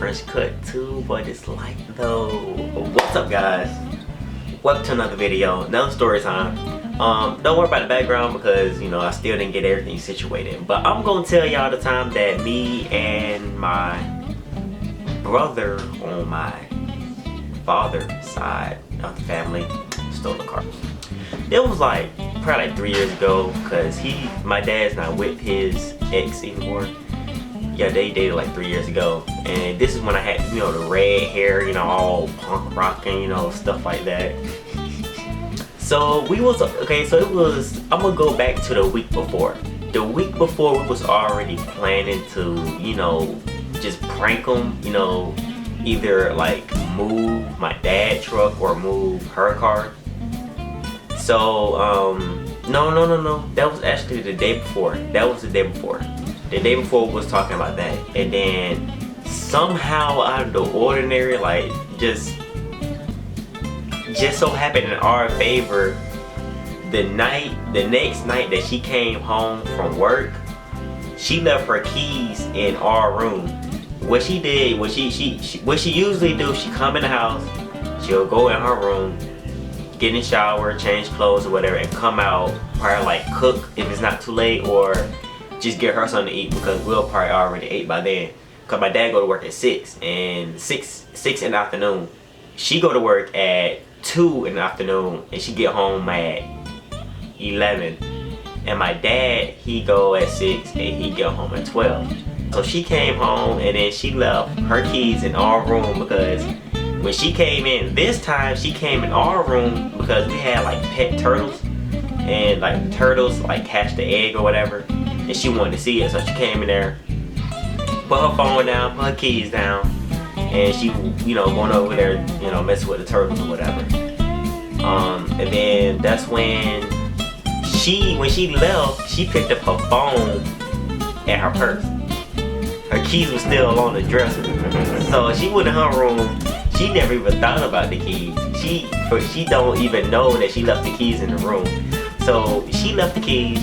fresh cut too, but it's light though. What's up, guys? Welcome to another video, another story time. Don't worry about the background because, you know, I still didn't get everything situated. But I'm gonna tell y'all the time that me and my brother on my father's side of the family stole a car. It was like probably like 3 years ago, because my dad's not with his ex anymore. Yeah, they dated like 3 years ago, and this is when I had, you know, the red hair, you know, all punk rocking, you know, stuff like that. So we was, okay, so it was, I'm gonna go back to the week before. The week before, we was already planning to, you know, just prank them, you know, either like move my dad's truck or move her car. So, no, that was actually the day before. That was the day before. The day before we was talking about that, and then somehow out of the ordinary, like just so happened in our favor, the next night that she came home from work, she left her keys in our room. What she did, what she usually do, she come in the house, she'll go in her room, get in the shower, change clothes or whatever, and come out, probably like cook if it's not too late, or just get her something to eat, because we'll probably already ate by then. Cause my dad go to work at 6 in the afternoon. She go to work at 2 in the afternoon, and she get home at 11. And my dad, he go at 6 and he get home at 12. So she came home, and then she left her keys in our room, because when she came in this time, she came in our room because we had like pet turtles, and like the turtles like hatched the egg or whatever, and she wanted to see it. So she came in there, put her phone down, put her keys down, and she, you know, going over there, you know, messing with the turtles or whatever. And then that's when she left, she picked up her phone and her purse. Her keys were still on the dresser. So she went in her room. She never even thought about the keys. She don't even know that she left the keys in the room. So she left the keys,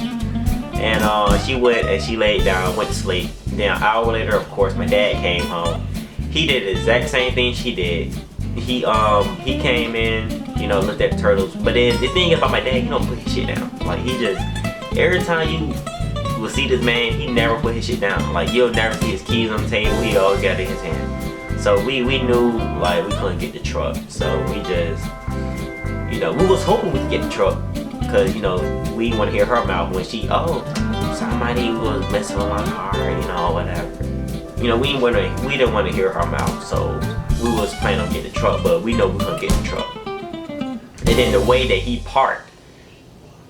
and she went and she laid down, went to sleep. Then an hour later, of course, my dad came home. He did the exact same thing she did. He came in, you know, looked at the turtles. But then the thing about my dad, he don't put his shit down. Like, he just, every time you will see this man, he never put his shit down. Like, you'll never see his keys on the table. He always got it in his hand. So we knew, like, we couldn't get the truck. So we just, you know, we was hoping we could get the truck, because, you know, we didn't want to hear her mouth when she, oh, somebody was messing with my car, you know, whatever. You know, we didn't want to hear her mouth, so we was planning on getting the truck, but we know we couldn't get the truck. And then the way that he parked,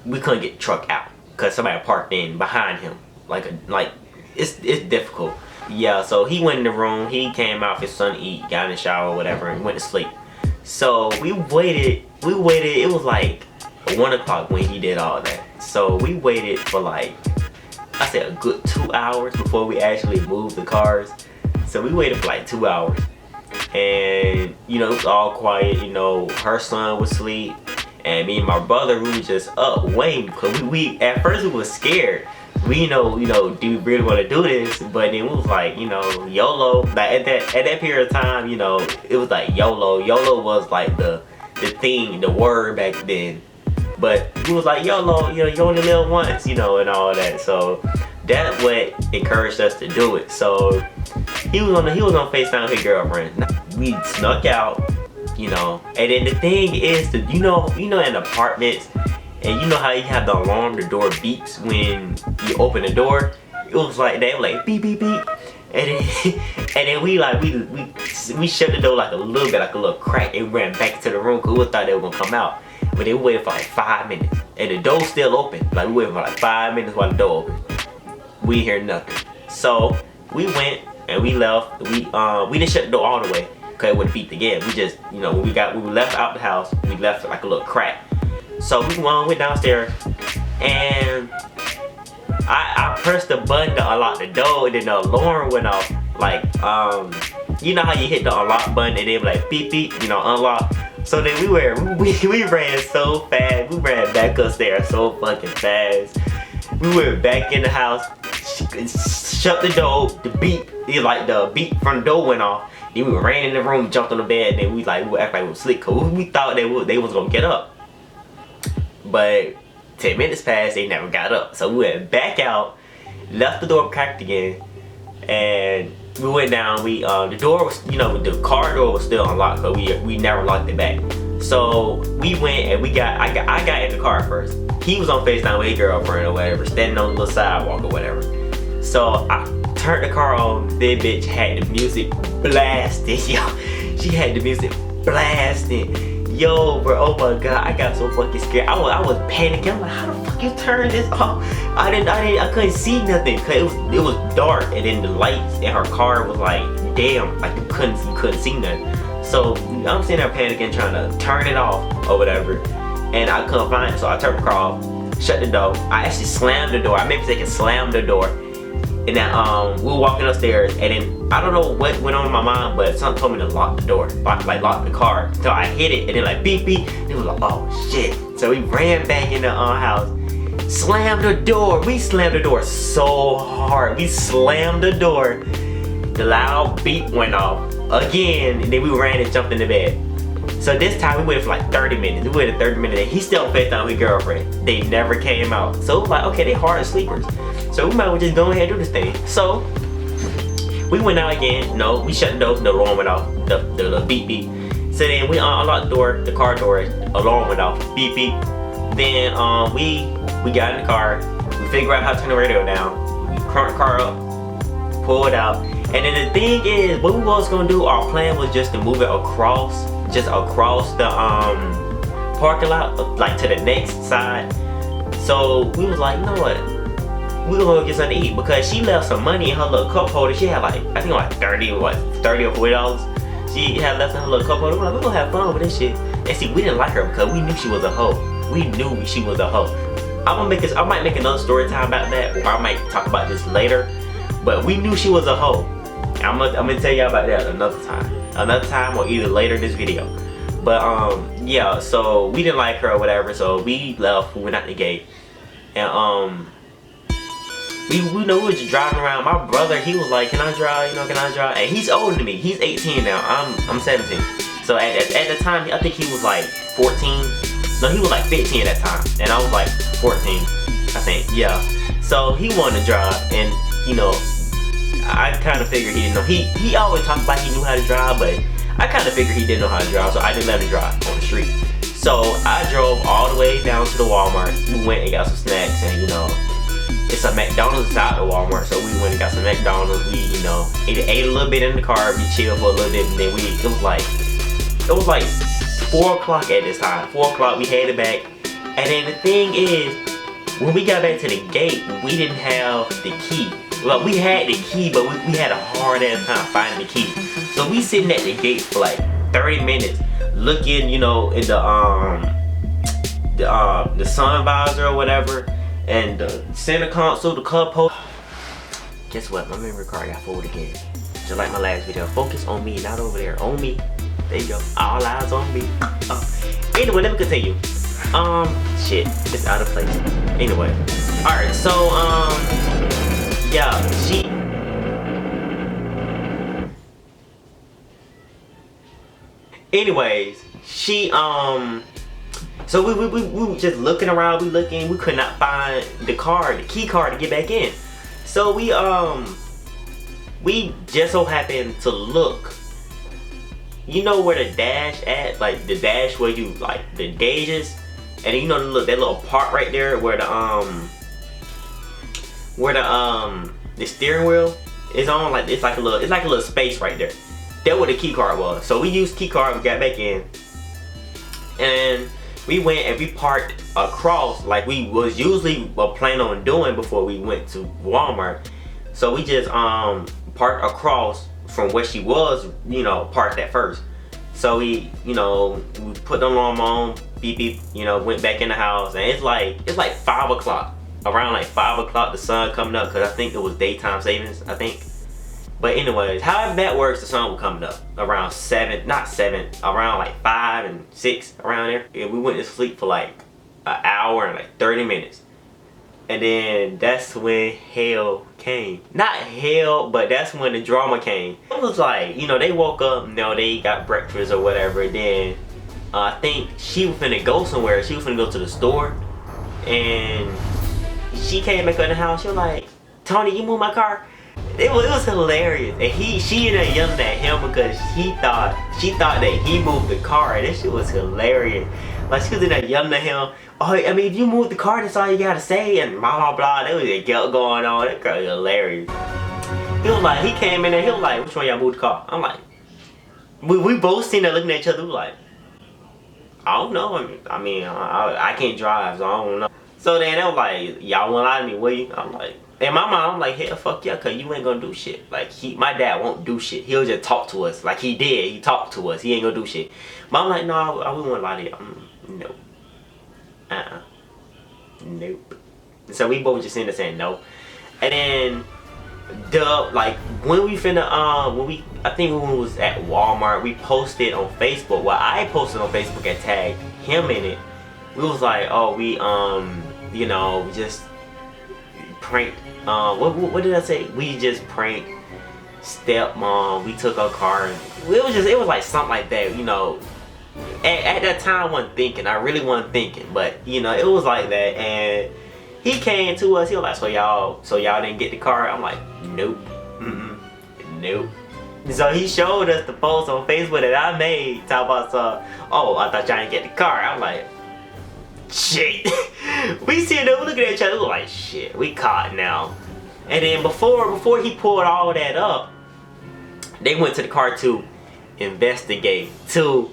we couldn't get the truck out, because somebody parked in behind him. Like it's difficult. Yeah, so he went in the room, he came out for his son to eat, got in the shower, whatever, and went to sleep. So we waited, it was like 1 o'clock when he did all that. So we waited for like, I said a good 2 hours before we actually moved the cars. So we waited for like 2 hours. And, you know, it was all quiet, you know, her son was asleep. And me and my brother, we was just up waiting, because we at first we was scared. We know, do we really want to do this? But then we was like, you know, YOLO. Like at that period of time, you know, it was like YOLO. YOLO was like the thing, the word back then. But we was like, YOLO, you know, you only live once, you know, and all that. So that's what encouraged us to do it. So he was on FaceTime with his girlfriend. We snuck out, you know. And then the thing is that, you know, in apartments, and you know how you have the alarm, the door beeps when you open the door. It was like that, like beep beep beep. And then we shut the door like a little bit, like a little crack, and ran back into the room, because we thought they were gonna come out. But they waited for like 5 minutes, and the door still open. Like, we waited for like 5 minutes while the door open. We didn't hear nothing. So we went and we left. We didn't shut the door all the way, because it would beep again. We just, you know, when we left out the house, we left like a little crack. So we went downstairs, and I pressed the button to unlock the door, and then the alarm went off. Like, you know how you hit the unlock button and then like beep beep, you know, unlock. So then we ran so fast. We ran back upstairs so fucking fast. We went back in the house, shut the door, the beep from the door went off, Then we ran in the room, jumped on the bed, and then we act like we was asleep, cause we thought they was gonna get up. But 10 minutes passed, they never got up. So we went back out, left the door cracked again, and we went down. We the door was, you know, the car door was still unlocked, cause we never locked it back. So we went and I got in the car first. He was on FaceTime with his girlfriend or whatever, standing on the little sidewalk or whatever. So I turned the car on. This bitch had the music blasting, yo. She had the music blasting. Yo, bro, oh my god, I got so fucking scared. I was panicking. I'm like, how the fuck you turn this off? I couldn't see nothing, cause it was dark, and then the lights in her car was like, damn, like you couldn't see nothing. So I'm sitting there panicking, trying to turn it off or whatever, and I couldn't find it. So I turned the car off, shut the door. I actually slammed the door. I made a mistake and slammed the door. And then we were walking upstairs, and then I don't know what went on in my mind, but something told me to lock the door, lock the car. So I hit it, and then like beep beep, and it was like, oh shit. So we ran back in the house, slammed the door. We slammed the door so hard. We slammed the door. The loud beep went off again, and then we ran and jumped in the bed. So this time we waited for like 30 minutes. We waited 30 minutes, and he still on FaceTime with his girlfriend. They never came out. So it was like, okay, they hard sleepers. So we might as well just go ahead and do this thing. So we went out again. No, we shut the door. The alarm went off. The beep beep. So then we unlocked the door. The car door. Alarm went off. Beep beep. Then we got in the car. We figured out how to turn the radio down. We cranked the car up, pulled it out. And then the thing is, what we was gonna do, our plan was just to move it across the parking lot, like to the next side. So we was like, you know what? We gonna go get something to eat, because she left some money in her little cup holder. She had like, I think like 30 or $40. She had left in her little cup holder. We're like, we're gonna have fun with this shit. And see, we didn't like her because we knew she was a hoe. We knew she was a hoe. I might make another story time about that, or I might talk about this later. But we knew she was a hoe. I'm gonna tell y'all about that another time or either later in this video. But yeah, so we didn't like her or whatever, so we left. We went out the gate, and we know we was just driving around. My brother, he was like, can I drive? You know, can I drive? And he's older than me. He's 18 now. I'm 17. So at the time, I think he was like 14. No, he was like 15 at that time, and I was like 14, I think. Yeah. So he wanted to drive, and you know, I kind of figured he didn't know. He always talked about he knew how to drive, but I kind of figured he didn't know how to drive, so I didn't let him drive on the street. So I drove all the way down to the Walmart. We went and got some snacks, and you know, it's a McDonald's out of Walmart, so we went and got some McDonald's. We, you know, ate a little bit in the car. We chilled for a little bit, and then it was like 4 o'clock at this time. 4 o'clock, we headed back, and then the thing is, when we got back to the gate, we didn't have the key. Well, we had the key, but we had a hard ass time finding the key. So we sitting at the gate for like 30 minutes, looking, you know, in the sun visor or whatever, and the center console, the cup holder. Guess what? My memory card got full again. Just like my last video. Focus on me, not over there. On me. There you go. All eyes on me. Anyway, let me continue. Shit, it's out of place. Anyway, all right. So yeah, anyways, so we were just looking around, we could not find the key card to get back in. So we just so happened to look, you know where the dash at, like the dash where you, like the gauges, and then you know that little part right there where the steering wheel is on, like it's like a little space right there. That's what the key card was. So we used key card, we got back in, and we went and we parked across like we was usually planning on doing before we went to Walmart. So we just parked across from where she was, you know, parked at first. So we, you know, we put the alarm on, beep beep, you know, went back in the house, and it's like 5 o'clock. Around like 5 o'clock, the sun coming up, because I think it was daytime savings, I think. But anyways, however that works, the sun was coming up around 7, not 7, around like 5 and 6, around there. And we went to sleep for like an hour and like 30 minutes. And then that's when hell came. Not hell, but that's when the drama came. It was like, you know, they woke up, you know, they got breakfast or whatever. Then I think she was finna go somewhere. She was finna go to the store. And she came back in the house. She was like, Tony, you move my car? It was hilarious. And she ended up yelling at him because she thought that he moved the car. And this shit was hilarious. Like, she was in there yelling at him. Oh, I mean, if you move the car, that's all you gotta say, and blah blah blah. There was a guilt going on. That girl was hilarious. He was like, he came in there, he was like, which one y'all moved the car? I'm like, we both seen her looking at each other. We like, I don't know. I mean, I can't drive, so I don't know. So then they was like, y'all won't lie to me, will you? I'm like, and my mom, I'm like, hell, fuck yeah, cause you ain't gonna do shit. Like, my dad won't do shit. He'll just talk to us, like he did. He talked to us. He ain't gonna do shit. Mom like, no, I wouldn't wanna lie to you. No. Nope. So we both just ended up saying no. And then like when we finna I think when we was at Walmart, we posted on Facebook. Well, I posted on Facebook and tagged him in it. We was like, oh, we you know, just pranked what did I say? We just pranked stepmom. We took her car and it was like something like that, you know. At that time I wasn't thinking. I really wasn't thinking, but you know, it was like that. And he came to us, he was like, so y'all didn't get the car? I'm like, nope. Nope. So he showed us the post on Facebook that I made, talk about oh, I thought y'all didn't get the car. I'm like, shit. We sitting there looking at each other, we were like, shit, we caught now. And then before he pulled all that up, they went to the car to investigate, to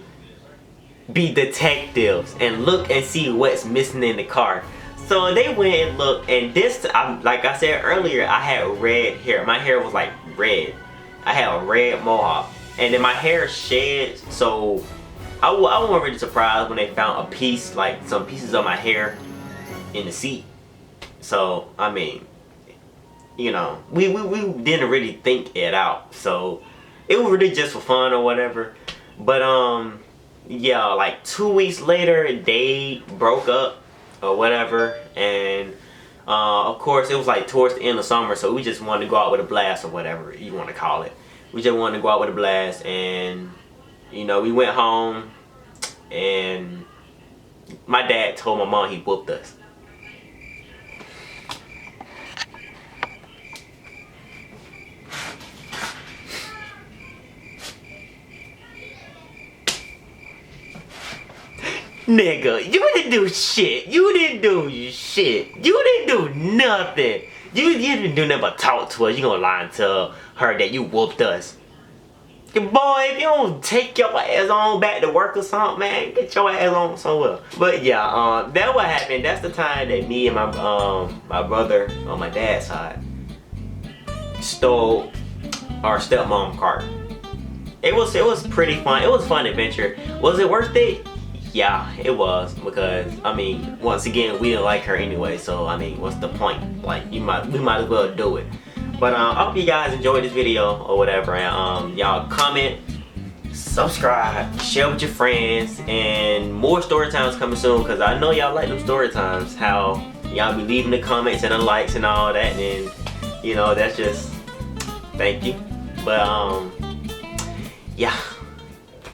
be detectives and look and see what's missing in the car. So they went and looked, and this, like I said earlier, I had red hair. My hair was like red. I had a red mohawk, and then my hair shed. So I wasn't really surprised when they found a piece, like some pieces of my hair, in the seat. So I mean, you know, we didn't really think it out. So it was really just for fun or whatever. But yeah, like 2 weeks later, they broke up or whatever, and of course it was like towards the end of summer, so we just wanted to go out with a blast or whatever you want to call it. We just wanted to go out with a blast, and you know, we went home, and my dad told my mom he whooped us. Nigga, you didn't do shit. You didn't do shit. You didn't do nothing. You didn't do nothing but talk to us. You gonna lie and tell her that you whooped us. Boy, if you don't take your ass on back to work or something, man, get your ass on somewhere. But yeah, that what happened. That's the time that me and my brother on my dad's side stole our stepmom car. It was pretty fun. It was a fun adventure. Was it worth it? Yeah, it was, because I mean, once again, we didn't like her anyway, so I mean, what's the point? Like, we might as well do it. But I hope you guys enjoyed this video or whatever, and y'all comment, subscribe, share with your friends, and more story times coming soon, because I know y'all like them story times, how y'all be leaving the comments and the likes and all that, and you know, that's just, thank you. But yeah.